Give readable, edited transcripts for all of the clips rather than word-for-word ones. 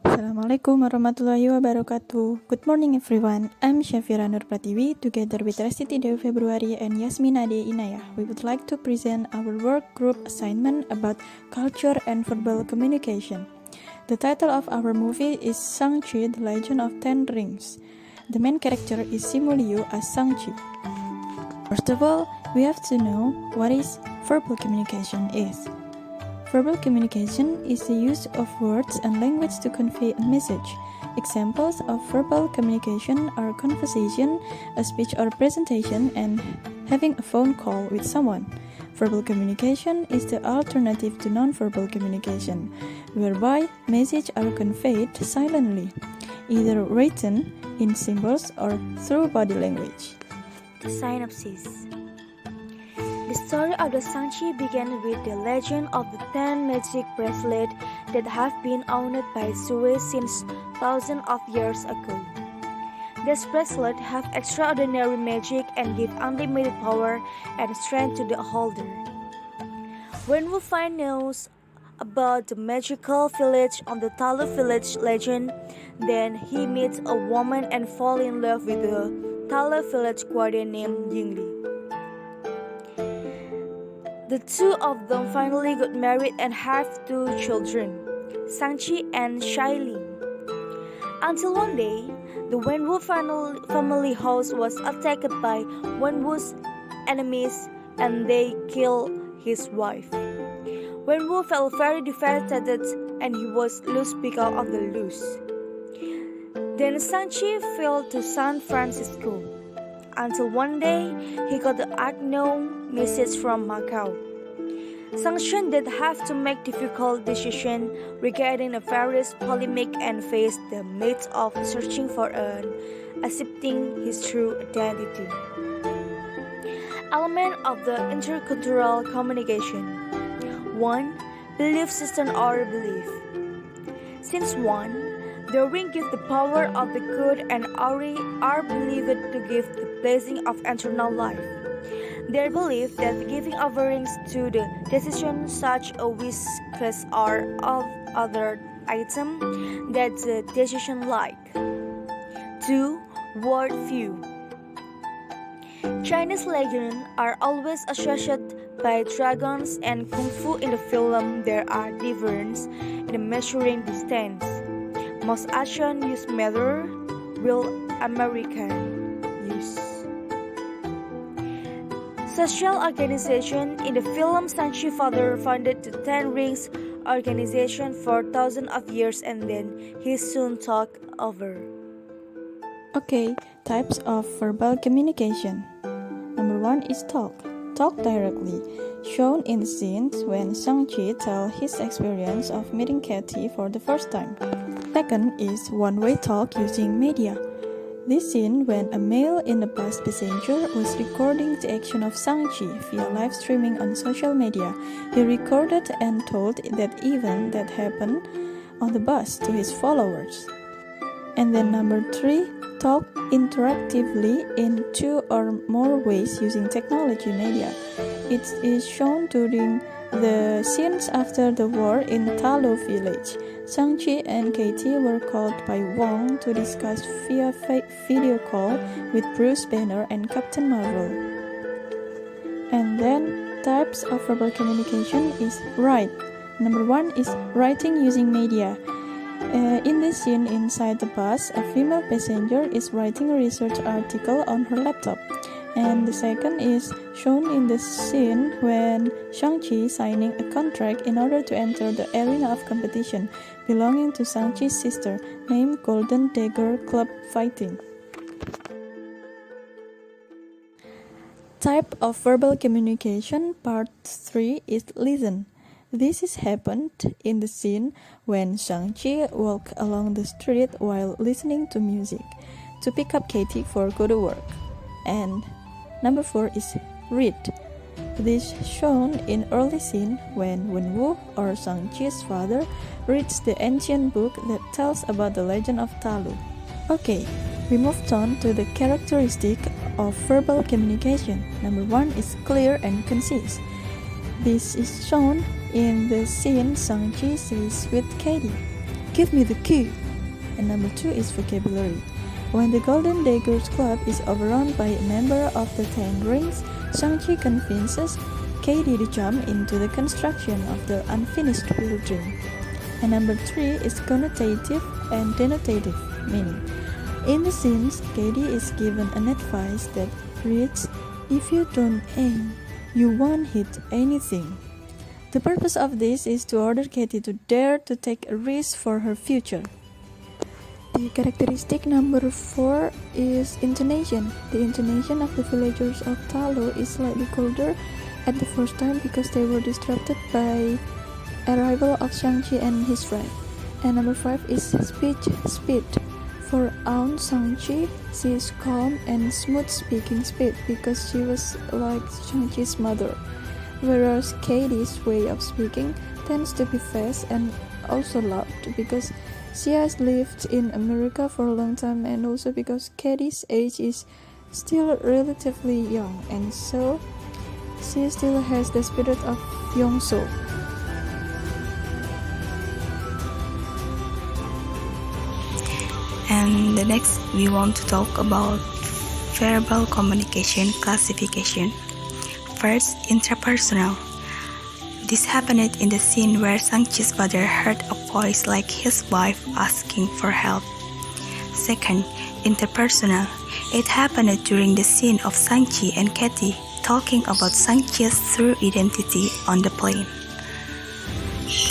Assalamualaikum warahmatullahi wabarakatuh. Good morning everyone. I'm Syafira Nur Pratiwi together with Resti Dewi Februari and Yasmin Ade Inayah. We would like to present our work group assignment about culture and verbal communication. The title of our movie is Shang-Chi, The Legend of Ten Rings. The main character is Simu Liu as Shang-Chi. First of all, we have to know what is verbal communication is. Verbal communication is the use of words and language to convey a message. Examples of verbal communication are conversation, a speech or presentation, and having a phone call with someone. Verbal communication is the alternative to non-verbal communication, whereby messages are conveyed silently, either written, in symbols, or through body language. The synopsis. The story of the Shang-Chi began with the legend of the 10 magic bracelets that have been owned by Zhou since thousands of years ago. These bracelets have extraordinary magic and give unlimited power and strength to the holder. When Wu Fai knows about the magical village on the Talu village legend, then he meets a woman and falls in love with the Talu village guardian named Yingli. The two of them finally got married and have two children, Shang-Chi and Shailin. Until one day, the Wenwu family house was attacked by Wenwu's enemies and they killed his wife. Wenwu felt very devastated and he was loose because of the loss. Then Shang-Chi flew to San Francisco. Until one day, he got the unknown message from Macau. Shang-Chi did have to make difficult decisions regarding the various polemic and face the maze of searching for and accepting his true identity. Element of the intercultural communication. 1. Belief system or belief. Since 1, the ring gives the power of the good and Auri are believed to give the blessing of eternal life. They believe that giving offerings to the decision such a wish crest or of other item that the decision like. 2. World view. Chinese legends are always associated by dragons and kung fu. In the film there are differences in the measuring distance. Most Asian use meter, while American use. Social organization. In the film, Shang-Chi father founded the Ten Rings organization for thousands of years and then he soon took over. Okay, types of verbal communication. Number 1 is talk. Talk directly, shown in the scenes when Shang-Chi tells his experience of meeting Katie for the first time. Second is one-way talk using media. This scene when a male in the bus passenger was recording the action of Shang-Chi via live streaming on social media. He recorded and told that event that happened on the bus to his followers. And then number 3, talk interactively in 2 or more ways using technology media. It is shown during the scenes after the war in Talu village. Shang-Chi and Katie were called by Wong to discuss via video call with Bruce Banner and Captain Marvel. And then types of verbal communication is write. Number 1 is writing using media. In this scene inside the bus, a female passenger is writing a research article on her laptop. And the second is shown in the scene when Shang-Chi signing a contract in order to enter the arena of competition belonging to Shang-Chi's sister named Golden Dagger Club Fighting. Type of verbal communication part 3 is listen. This is happened in the scene when Shang-Chi walked along the street while listening to music to pick up Katie for go to work. And number 4 is read. This shown in early scene when Wenwu or Shang-Chi's father reads the ancient book that tells about the legend of Talu. Okay, we moved on to the characteristic of verbal communication. Number 1 is clear and concise. This is shown in the scene Shang-Chi says with Katie. Give me the key. And number 2 is vocabulary. When the Golden Daggers Club is overrun by a member of the Ten Rings, Shang-Chi convinces Katie to jump into the construction of the unfinished building. And number 3 is connotative and denotative meaning. In the scenes, Katie is given an advice that reads, "If you don't aim, you won't hit anything." The purpose of this is to order Katie to dare to take a risk for her future. The characteristic number 4 is intonation. The intonation of the villagers of Ta Lo is slightly colder at the first time because they were disrupted by arrival of Shang-Chi and his friend. And number 5 is speed. For Aung Shang-Chi, she is calm and smooth speaking speed because she was like Shang-Chi's mother, whereas Katie's way of speaking tends to be fast and also loud because she has lived in America for a long time, and also because Katie's age is still relatively young, and so she still has the spirit of young soul. And the next, we want to talk about verbal communication classification. First, intrapersonal. This happened in the scene where Shang-Chi's father heard a voice like his wife asking for help. Second, interpersonal. It happened during the scene of Shang-Chi and Katie talking about Shang-Chi's true identity on the plane.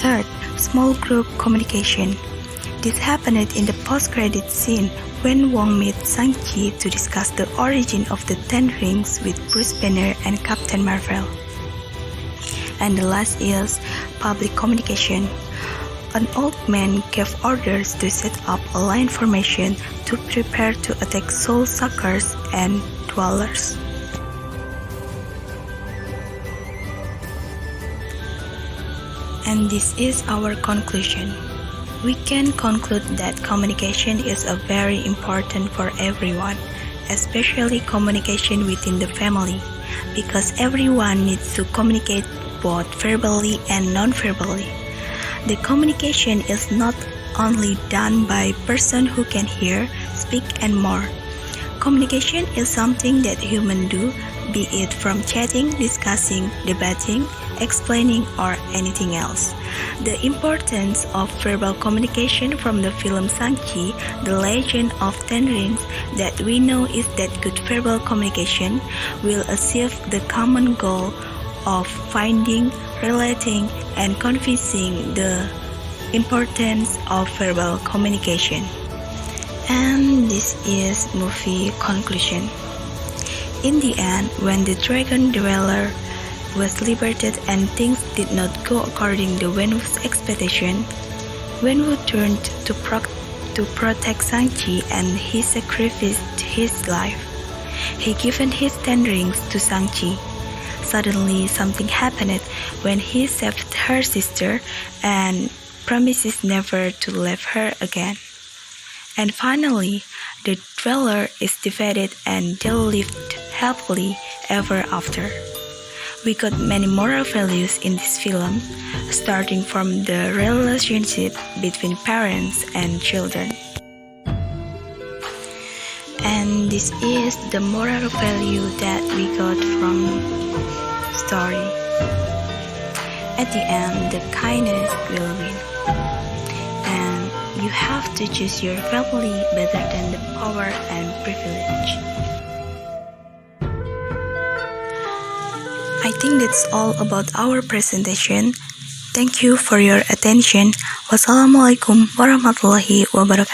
Third, small group communication. This happened in the post-credit scene when Wong meets Shang-Chi to discuss the origin of the Ten Rings with Bruce Banner and Captain Marvel. And the last is public communication. An old man gave orders to set up a line formation to prepare to attack soul suckers and dwellers. And this is our conclusion. We can conclude that communication is a very important for everyone, especially communication within the family, because everyone needs to communicate both verbally and non-verbally. The communication is not only done by person who can hear, speak, and more. Communication is something that humans do, be it from chatting, discussing, debating, explaining, or anything else. The importance of verbal communication from the film Shang-Chi, The Legend of Ten Rings, that we know is that good verbal communication will achieve the common goal of finding, relating, and convincing the importance of verbal communication. And this is movie conclusion. In the end, when the Dragon Dweller was liberated and things did not go according to Wenwu's expectation, Wenwu turned to protect Shang-Chi and he sacrificed his life. He given his 10 rings to Shang-Chi. Suddenly, something happened when he saved her sister and promises never to leave her again. And finally, the dweller is defeated and they lived happily ever after. We got many moral values in this film, starting from the relationship between parents and children. And this is the moral value that we got from story. At the end, the kindness will win. And you have to choose your family better than the power and privilege. I think that's all about our presentation. Thank you for your attention. Wassalamualaikum warahmatullahi wabarakatuh.